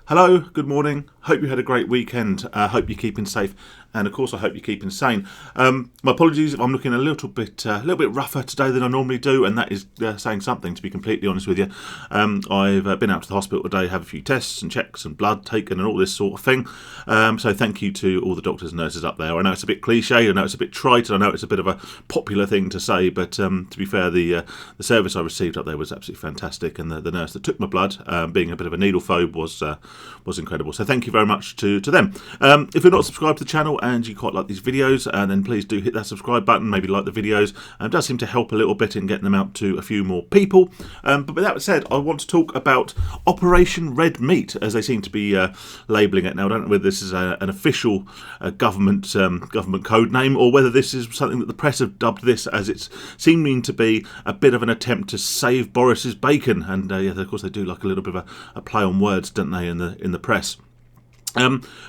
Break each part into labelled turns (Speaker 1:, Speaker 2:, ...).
Speaker 1: Hello, good morning. Hope you had a great weekend. Hope you're keeping safe, and of course, I hope you're keeping sane. My apologies if I'm looking a little bit rougher today than I normally do, and that is saying something. To be completely honest with you, I've been out to the hospital today, have a few tests and checks and blood taken and all this sort of thing. So thank you to all the doctors and nurses up there. I know it's a bit cliche, I know it's a bit trite, and I know it's a bit of a popular thing to say, but to be fair, the service I received up there was absolutely fantastic, and the nurse that took my blood, being a bit of a needle phobe, was incredible. So thank you very much to them. If you're not subscribed to the channel and you quite like these videos, then please do hit that subscribe button, maybe like the videos. It does seem to help a little bit in getting them out to a few more people. But with that said, I want to talk about Operation Red Meat, as they seem to be labelling it now. I don't know whether this is an official government code name, or whether this is something that the press have dubbed this, as it's seeming to be a bit of an attempt to save Boris's bacon. And yeah, of course they do like a little bit of a play on words, don't they, in the press.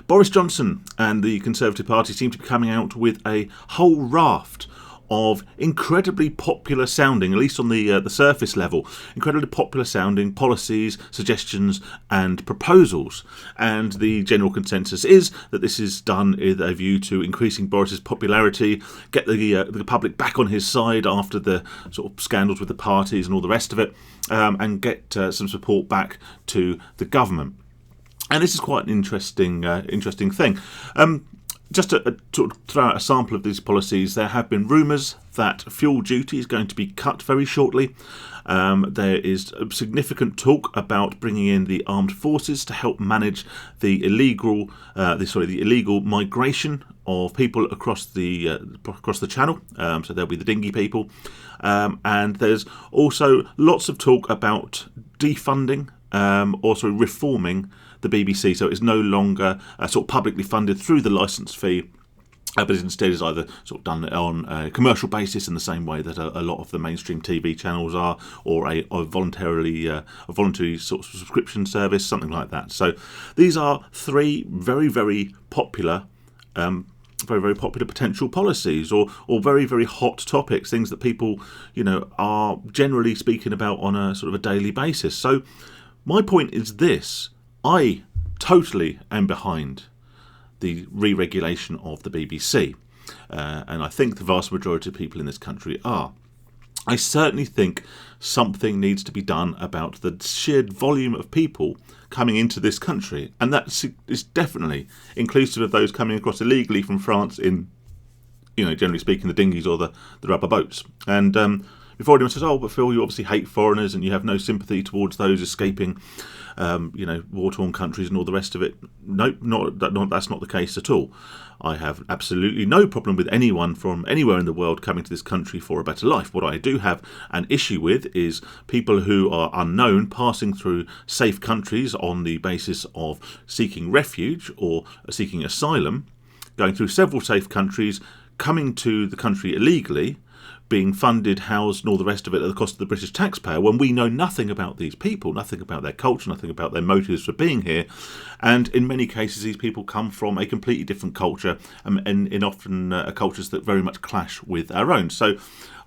Speaker 1: Boris Johnson and the Conservative Party seem to be coming out with a whole raft of incredibly popular sounding, at least on the surface level, incredibly popular sounding policies, suggestions and proposals. And the general consensus is that this is done with a view to increasing Boris's popularity, get the public back on his side after the sort of scandals with the parties and all the rest of it, and get some support back to the government. And this is quite an interesting thing. Just to sort of throw out a sample of these policies, there have been rumours that fuel duty is going to be cut very shortly. There is a significant talk about bringing in the armed forces to help manage the illegal migration of people across the channel. So there'll be the dinghy people, and there's also lots of talk about defunding, also reforming the BBC, so it's no longer sort of publicly funded through the licence fee, but instead is either sort of done on a commercial basis in the same way that a lot of the mainstream TV channels are, or a voluntary sort of subscription service, something like that. So these are three very, very popular potential policies, or very, very hot topics, things that people, are generally speaking about on a sort of a daily basis. So my point is this: I totally am behind the re-regulation of the BBC, and I think the vast majority of people in this country are. I certainly think something needs to be done about the sheer volume of people coming into this country, and that is definitely inclusive of those coming across illegally from France in, generally speaking, the dinghies or the rubber boats. And before anyone says, "Oh, but Phil, you obviously hate foreigners and you have no sympathy towards those escaping, war-torn countries and all the rest of it," nope, that's not the case at all. I have absolutely no problem with anyone from anywhere in the world coming to this country for a better life. What I do have an issue with is people who are unknown passing through safe countries on the basis of seeking refuge or seeking asylum, going through several safe countries, coming to the country illegally, being funded, housed and all the rest of it at the cost of the British taxpayer, when we know nothing about these people, nothing about their culture, nothing about their motives for being here. And in many cases these people come from a completely different culture, and in often cultures that very much clash with our own. So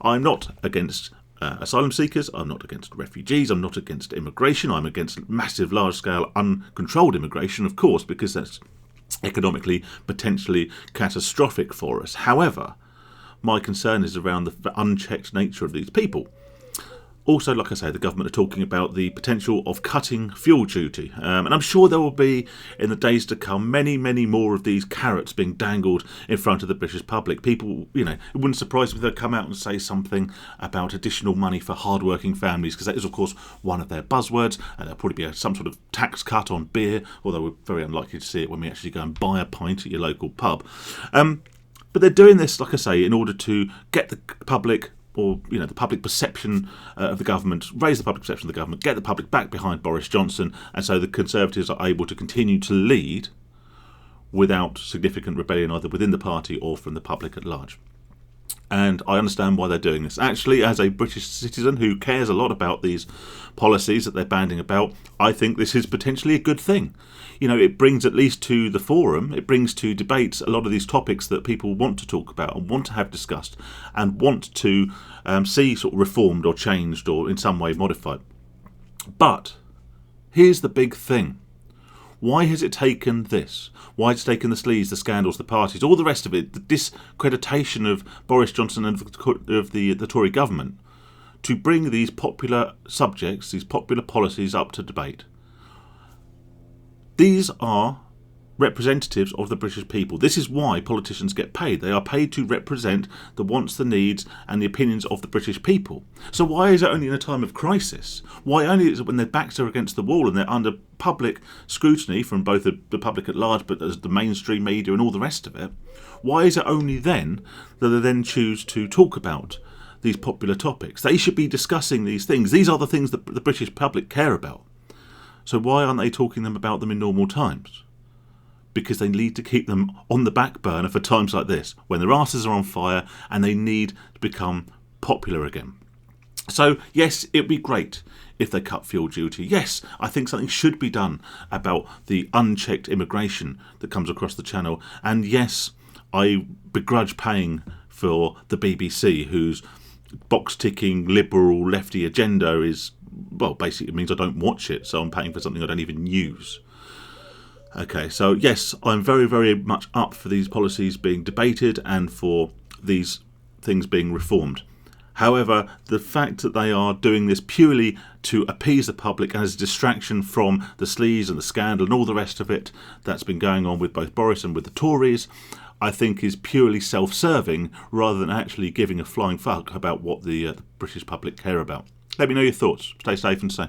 Speaker 1: I'm not against asylum seekers, I'm not against refugees, I'm not against immigration, I'm against massive, large-scale, uncontrolled immigration, of course, because that's economically potentially catastrophic for us. However, my concern is around the unchecked nature of these people. Also, like I say, the government are talking about the potential of cutting fuel duty. And I'm sure there will be, in the days to come, many, many more of these carrots being dangled in front of the British public. People, it wouldn't surprise me if they'd come out and say something about additional money for hard-working families, because that is, of course, one of their buzzwords. And there'll probably be some sort of tax cut on beer, although we're very unlikely to see it when we actually go and buy a pint at your local pub. But they're doing this, like I say, in order to get the public, or the public perception of the government, raise the public perception of the government, get the public back behind Boris Johnson, and so the Conservatives are able to continue to lead without significant rebellion either within the party or from the public at large. And I understand why they're doing this. Actually, as a British citizen who cares a lot about these policies that they're banding about, I think this is potentially a good thing. It brings at least to the forum, it brings to debate a lot of these topics that people want to talk about and want to have discussed and want to see sort of reformed or changed or in some way modified. But here's the big thing. Why has it taken this? Why has it taken the sleaze, the scandals, the parties, all the rest of it, the discreditation of Boris Johnson and of the Tory government, to bring these popular subjects, these popular policies up to debate? These are representatives of the British people. This is why politicians get paid. They are paid to represent the wants, the needs and the opinions of the British people. So why is it only in a time of crisis? Why only is it when their backs are against the wall and they're under public scrutiny from both the public at large, but as the mainstream media and all the rest of it? Why is it only then that they then choose to talk about these popular topics? They should be discussing these things. These are the things that the British public care about. So why aren't they talking about them in normal times? Because they need to keep them on the back burner for times like this, when their asses are on fire and they need to become popular again. So yes, it'd be great if they cut fuel duty. Yes, I think something should be done about the unchecked immigration that comes across the channel. And yes, I begrudge paying for the BBC, whose box-ticking liberal lefty agenda is, well, basically it means I don't watch it, so I'm paying for something I don't even use. Okay, so yes, I'm very, very much up for these policies being debated and for these things being reformed. However, the fact that they are doing this purely to appease the public and as a distraction from the sleaze and the scandal and all the rest of it that's been going on with both Boris and with the Tories, I think is purely self-serving rather than actually giving a flying fuck about what the British public care about. Let me know your thoughts. Stay safe and safe.